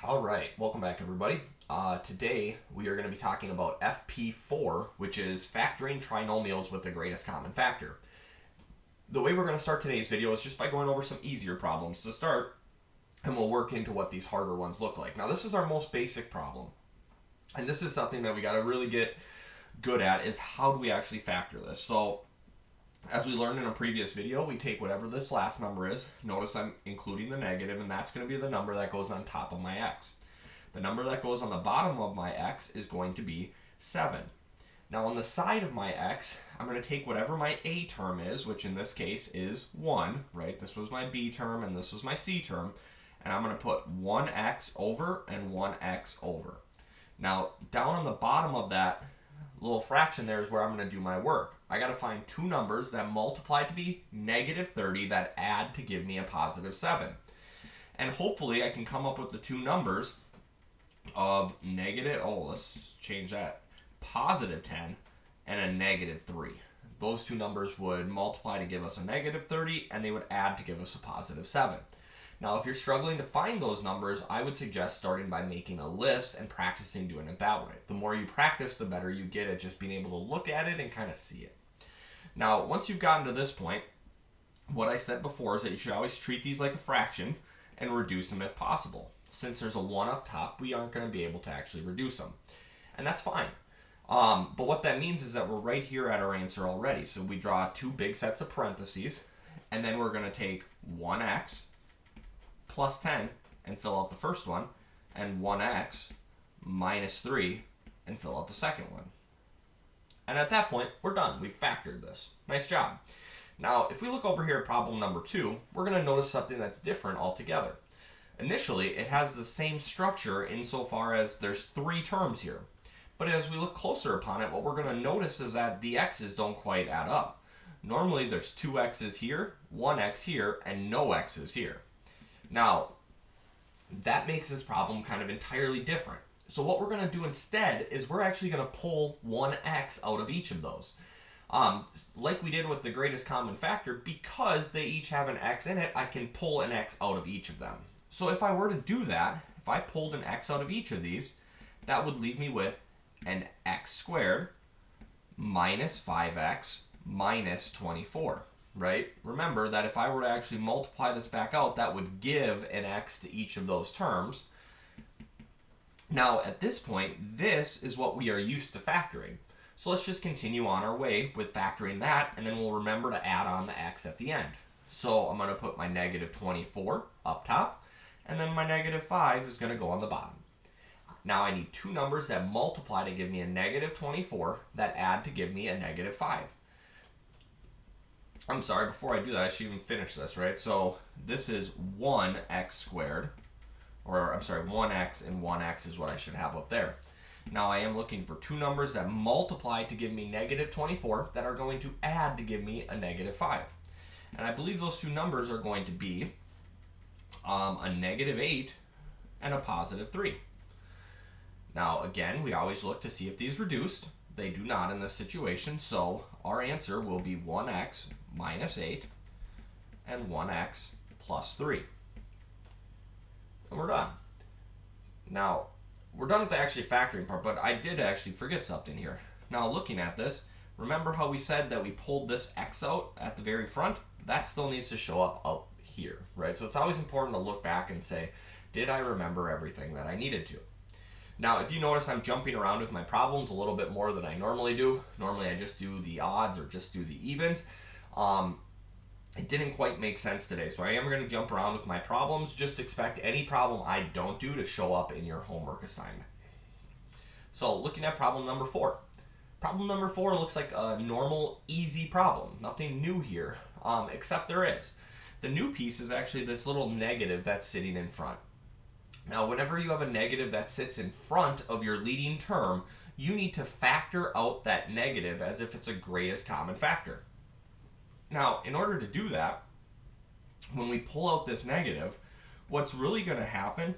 All right, welcome back everybody. Today we are going to be talking about FP4, which is factoring trinomials with the greatest common factor. The way we're going to start today's video is just by going over some easier problems to start, and we'll work into what these harder ones look like. Now this is our most basic problem, and this is something that we got to really get good at, is how do we actually factor this. So as we learned in a previous video, we take whatever this last number is. Notice I'm including the negative, and that's going to be the number that goes on top of my x. The number that goes on the bottom of my x is going to be 7. Now on the side of my x, I'm going to take whatever my a term is, which in this case is 1, right? This was my b term and this was my c term, and I'm going to put 1x over and 1x over. Now down on the bottom of that little fraction there is where I'm going to do my work. I got to find two numbers that multiply to be negative 30 that add to give me a positive 7. And hopefully I can come up with the two numbers of let's change that, positive 10 and a negative 3. Those two numbers would multiply to give us a negative 30, and they would add to give us a positive 7. Now if you're struggling to find those numbers, I would suggest starting by making a list and practicing doing it that way. The more you practice, the better you get at just being able to look at it and kind of see it. Now once you've gotten to this point, what I said before is that you should always treat these like a fraction and reduce them if possible. Since there's a 1 up top, we aren't going to be able to actually reduce them, and that's fine. But what that means is that we're right here at our answer already. So we draw two big sets of parentheses, and then we're going to take 1x plus 10 and fill out the first one, and 1x minus 3 and fill out the second one. And at that point, we're done. We've factored this. Nice job. Now, if we look over here at problem number 2, we're going to notice something that's different altogether. Initially, it has the same structure insofar as there's 3 terms here. But as we look closer upon it, what we're going to notice is that the x's don't quite add up. Normally, there's 2 x's here, 1 x here, and no x's here. Now, that makes this problem kind of entirely different. So what we're going to do instead is we're actually going to pull 1x out of each of those. Like we did with the greatest common factor, because they each have an x in it, I can pull an x out of each of them. So if I were to do that, if I pulled an x out of each of these, that would leave me with an x squared minus 5x minus 24. Right? Remember that if I were to actually multiply this back out, that would give an x to each of those terms. Now, at this point, this is what we are used to factoring. So let's just continue on our way with factoring that, and then we'll remember to add on the x at the end. So I'm going to put my negative 24 up top, and then my negative 5 is going to go on the bottom. Now I need two numbers that multiply to give me a negative 24 that add to give me a negative 5. I'm sorry, before I do that, I should even finish this, right? So this is 1x squared, or I'm sorry, 1x and 1x is what I should have up there. Now I am looking for two numbers that multiply to give me negative 24 that are going to add to give me a negative 5. And I believe those two numbers are going to be a negative 8 and a positive 3. Now again, we always look to see if these reduced. They do not in this situation, so our answer will be 1x minus 8 and 1x plus 3. And we're done. Now, we're done with the actually factoring part, but I did actually forget something here. Now, looking at this, remember how we said that we pulled this x out at the very front? That still needs to show up here, right? So it's always important to look back and say, did I remember everything that I needed to? Now, if you notice, I'm jumping around with my problems a little bit more than I normally do. Normally, I just do the odds or just do the evens. It didn't quite make sense today, so I am going to jump around with my problems. Just expect any problem I don't do to show up in your homework assignment. So, looking at problem number 4. Problem number 4 looks like a normal, easy problem. Nothing new here, except there is. The new piece is actually this little negative that's sitting in front. Now, whenever you have a negative that sits in front of your leading term, you need to factor out that negative as if it's a greatest common factor. Now, in order to do that, when we pull out this negative, what's really going to happen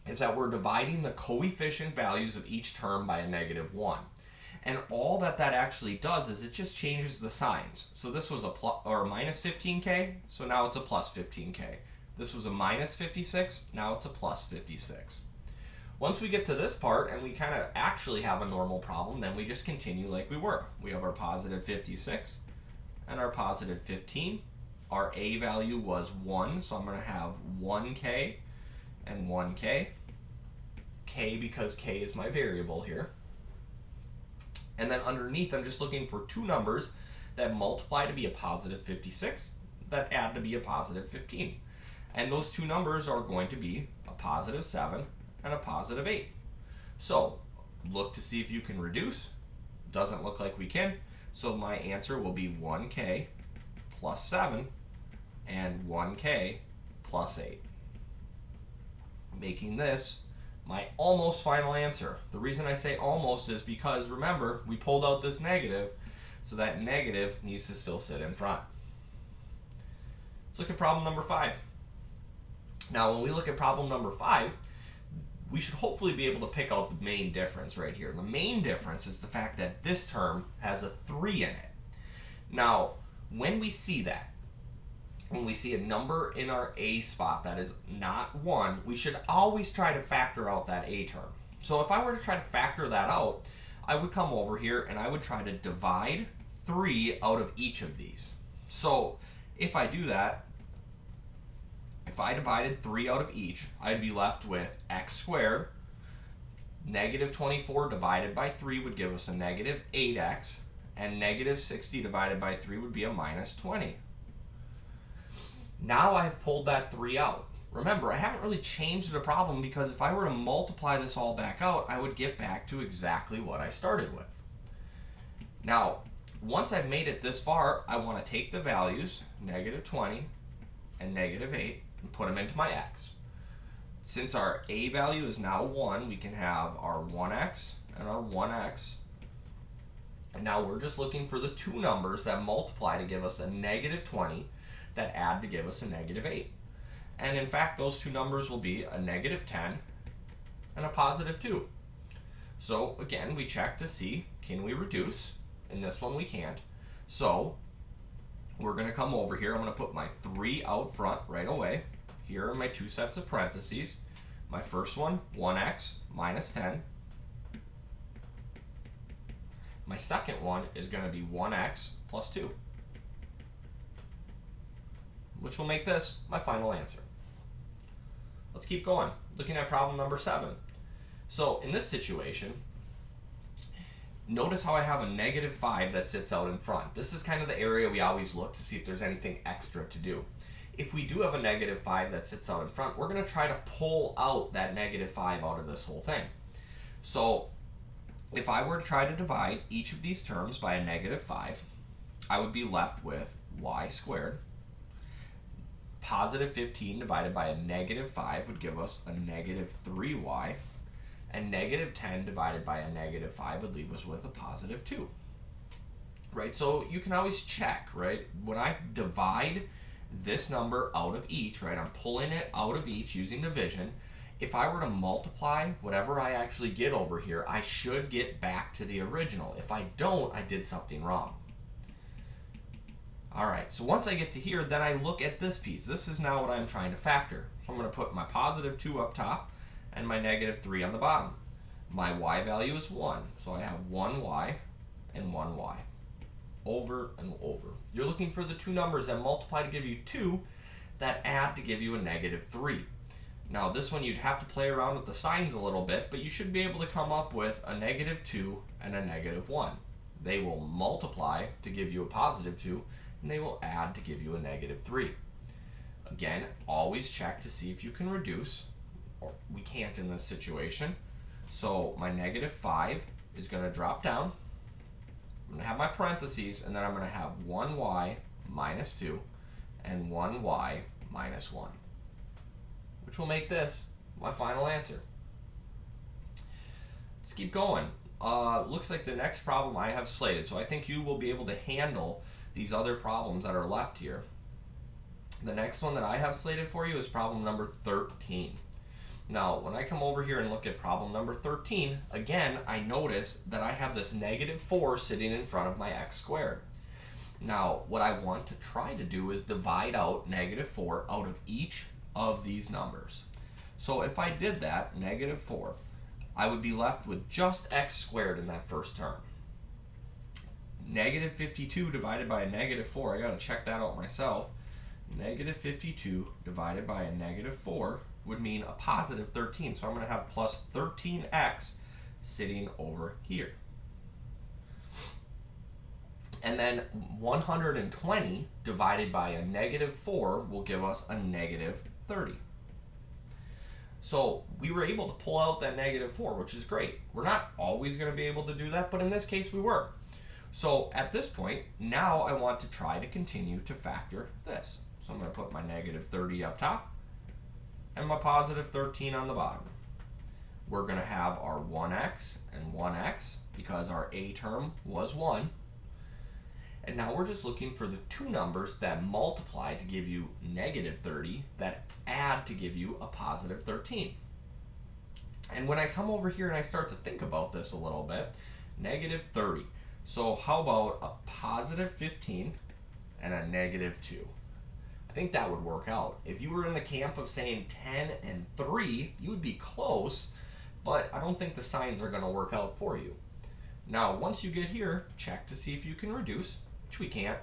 is that we're dividing the coefficient values of each term by a negative 1. And all that actually does is it just changes the signs. So this was a plus or minus 15k, so now it's a plus 15k. This was a minus 56, now it's a plus 56. Once we get to this part and we kind of actually have a normal problem, then we just continue like we were. We have our positive 56 and our positive 15. Our a value was 1, so I'm going to have 1k and 1k. K because k is my variable here. And then underneath, I'm just looking for two numbers that multiply to be a positive 56, that add to be a positive 15. And those two numbers are going to be a positive 7 and a positive 8. So look to see if you can reduce. Doesn't look like we can. So my answer will be 1k plus 7 and 1k plus 8. Making this my almost final answer. The reason I say almost is because, remember, we pulled out this negative, so that negative needs to still sit in front. Let's look at problem number 5. Now, when we look at problem number 5, we should hopefully be able to pick out the main difference right here. The main difference is the fact that this term has a 3 in it. Now, when we see that, when we see a number in our a spot that is not 1, we should always try to factor out that a term. So if I were to try to factor that out, I would come over here and I would try to divide 3 out of each of these. So if I do that, if I divided 3 out of each, I'd be left with x squared. Negative 24 divided by 3 would give us a negative 8x, and negative 60 divided by 3 would be a minus 20. Now I've pulled that 3 out. Remember, I haven't really changed the problem because if I were to multiply this all back out, I would get back to exactly what I started with. Now, once I've made it this far, I want to take the values, negative 20 and negative 8, and put them into my x. Since our a value is now 1, we can have our 1x and our 1x. And now we're just looking for the two numbers that multiply to give us a negative 20 that add to give us a negative 8. And in fact, those two numbers will be a negative 10 and a positive 2. So again, we check to see, can we reduce? In this one we can't. So we're going to come over here. I'm going to put my 3 out front right away. Here are my two sets of parentheses. My first one, 1x minus 10. My second one is going to be 1x plus 2. Which will make this my final answer. Let's keep going. Looking at problem number 7. So in this situation, notice how I have a negative 5 that sits out in front. This is kind of the area we always look to see if there's anything extra to do. If we do have a negative 5 that sits out in front, we're going to try to pull out that negative 5 out of this whole thing. So if I were to try to divide each of these terms by a negative 5, I would be left with y squared. Positive 15 divided by a negative 5 would give us a negative 3y. And negative 10 divided by a negative 5 would leave us with a positive 2. Right, so you can always check, right? When I divide this number out of each, right, I'm pulling it out of each using division. If I were to multiply whatever I actually get over here, I should get back to the original. If I don't, I did something wrong. All right, so once I get to here, then I look at this piece. This is now what I'm trying to factor. So I'm going to put my positive 2 up top and my negative 3 on the bottom. My y value is 1, so I have 1y and 1y. Over and over. You're looking for the two numbers that multiply to give you 2 that add to give you a negative 3. Now this one you'd have to play around with the signs a little bit, but you should be able to come up with a negative 2 and a negative 1. They will multiply to give you a positive 2, and they will add to give you a negative 3. Again, always check to see if you can reduce, or we can't in this situation. So my negative 5 is going to drop down. I'm going to have my parentheses, and then I'm going to have 1y minus 2 and 1y minus 1, which will make this my final answer. Let's keep going. Looks like the next problem I have slated, so I think you will be able to handle these other problems that are left here. The next one that I have slated for you is problem number 13. Now, when I come over here and look at problem number 13, again, I notice that I have this negative 4 sitting in front of my x squared. Now, what I want to try to do is divide out negative 4 out of each of these numbers. So if I did that, negative 4, I would be left with just x squared in that first term. Negative 52 divided by a negative 4, I got to check that out myself. Negative 52 divided by a negative 4 would mean a positive 13. So I'm going to have plus 13x sitting over here. And then 120 divided by a negative 4 will give us a negative 30. So we were able to pull out that negative 4, which is great. We're not always going to be able to do that, but in this case we were. So at this point, now I want to try to continue to factor this. So I'm going to put my negative 30 up top and my positive 13 on the bottom. We're going to have our 1x and 1x because our a term was 1. And now we're just looking for the two numbers that multiply to give you negative 30 that add to give you a positive 13. And when I come over here and I start to think about this a little bit, negative 30. So how about a positive 15 and a negative 2? I think that would work out. If you were in the camp of saying 10 and 3, you would be close, but I don't think the signs are going to work out for you. Now, once you get here, check to see if you can reduce, which we can't.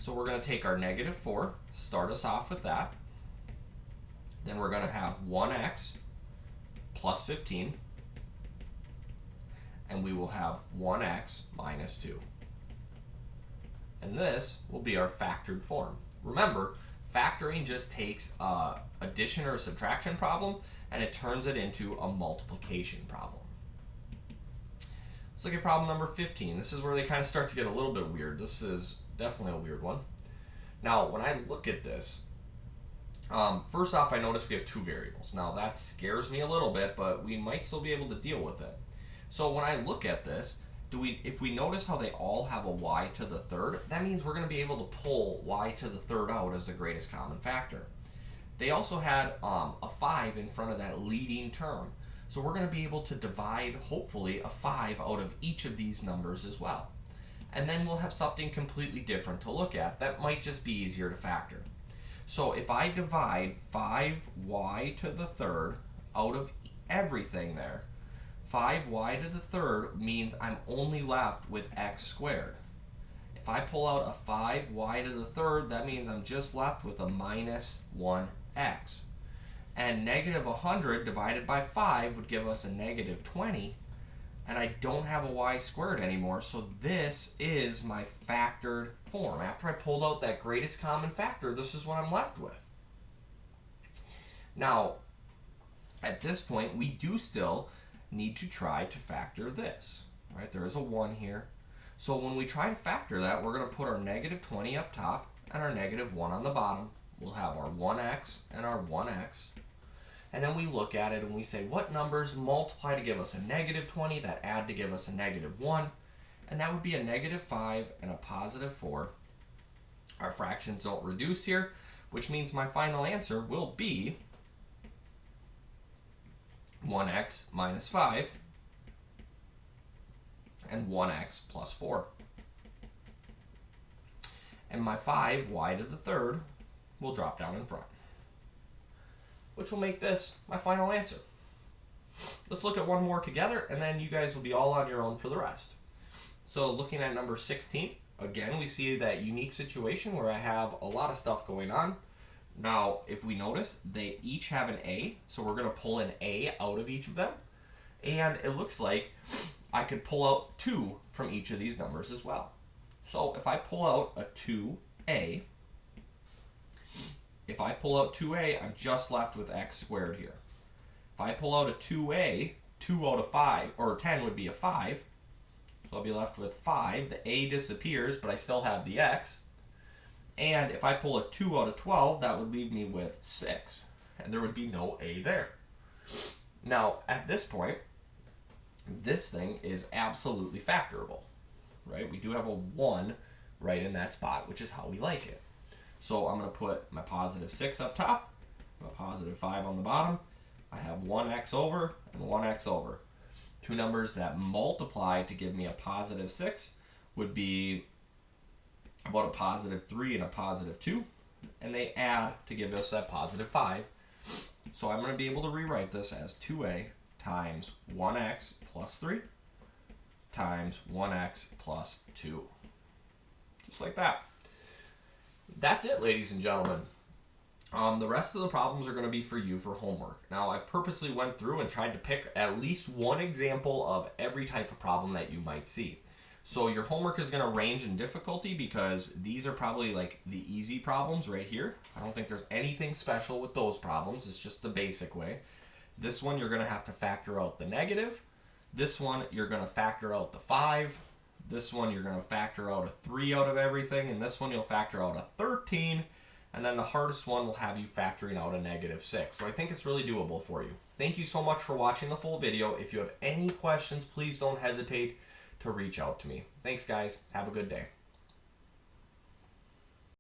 So we're going to take our negative 4, start us off with that. Then we're going to have 1x plus 15. And we will have 1x minus 2. And this will be our factored form. Remember, factoring just takes an addition or subtraction problem and it turns it into a multiplication problem. Let's look at problem number 15. This is where they kind of start to get a little bit weird. This is definitely a weird one. Now, when I look at this, first off, I notice we have two variables. Now, that scares me a little bit, but we might still be able to deal with it. So when I look at this, if we notice how they all have a y to the third, that means we're going to be able to pull y to the third out as the greatest common factor. They also had a 5 in front of that leading term. So we're going to be able to divide, hopefully, a 5 out of each of these numbers as well. And then we'll have something completely different to look at that might just be easier to factor. So if I divide 5y to the third out of everything there, 5y to the third means I'm only left with x squared. If I pull out a 5y to the third, that means I'm just left with a minus 1x. And negative 100 divided by 5 would give us a negative 20. And I don't have a y squared anymore, so this is my factored form. After I pulled out that greatest common factor, this is what I'm left with. Now, at this point, we do still need to try to factor this, right? There is a 1 here. So when we try to factor that, we're going to put our negative 20 up top and our negative 1 on the bottom. We'll have our 1x and our 1x. And then we look at it and we say, what numbers multiply to give us a negative 20 that add to give us a negative 1? And that would be a negative 5 and a positive 4. Our fractions don't reduce here, which means my final answer will be 1x minus 5 and 1x plus 4. And my 5y to the third will drop down in front, which will make this my final answer. Let's look at one more together, and then you guys will be all on your own for the rest. So looking at number 16, again, we see that unique situation where I have a lot of stuff going on. Now, if we notice, they each have an a, so we're going to pull an a out of each of them. And it looks like I could pull out 2 from each of these numbers as well. So if I pull out a 2a, if I pull out 2a, I'm just left with x squared here. If I pull out a 2a, 2 out of 5, or 10 would be a 5. So I'll be left with 5. The a disappears, but I still have the x. And if I pull a 2 out of 12, that would leave me with 6. And there would be no a there. Now, at this point, this thing is absolutely factorable, right? We do have a 1 right in that spot, which is how we like it. So I'm going to put my positive 6 up top, my positive 5 on the bottom. I have 1x over and 1x over. Two numbers that multiply to give me a positive 6 would be about a positive 3 and a positive 2. And they add to give us that positive 5 So I'm going to be able to rewrite this as 2a times 1x plus 3 times 1x plus 2. Just like that. That's it, ladies and gentlemen. The rest of the problems are going to be for you for homework. Now, I've purposely went through and tried to pick at least one example of every type of problem that you might see. So your homework is going to range in difficulty because these are probably like the easy problems right here. I don't think there's anything special with those problems. It's just the basic way. This one, you're going to have to factor out the negative. This one, you're going to factor out the 5. This one, you're going to factor out a 3 out of everything. And this one, you'll factor out a 13. And then the hardest one will have you factoring out a -6. So I think it's really doable for you. Thank you so much for watching the full video. If you have any questions, please don't hesitate to reach out to me. Thanks, guys. Have a good day.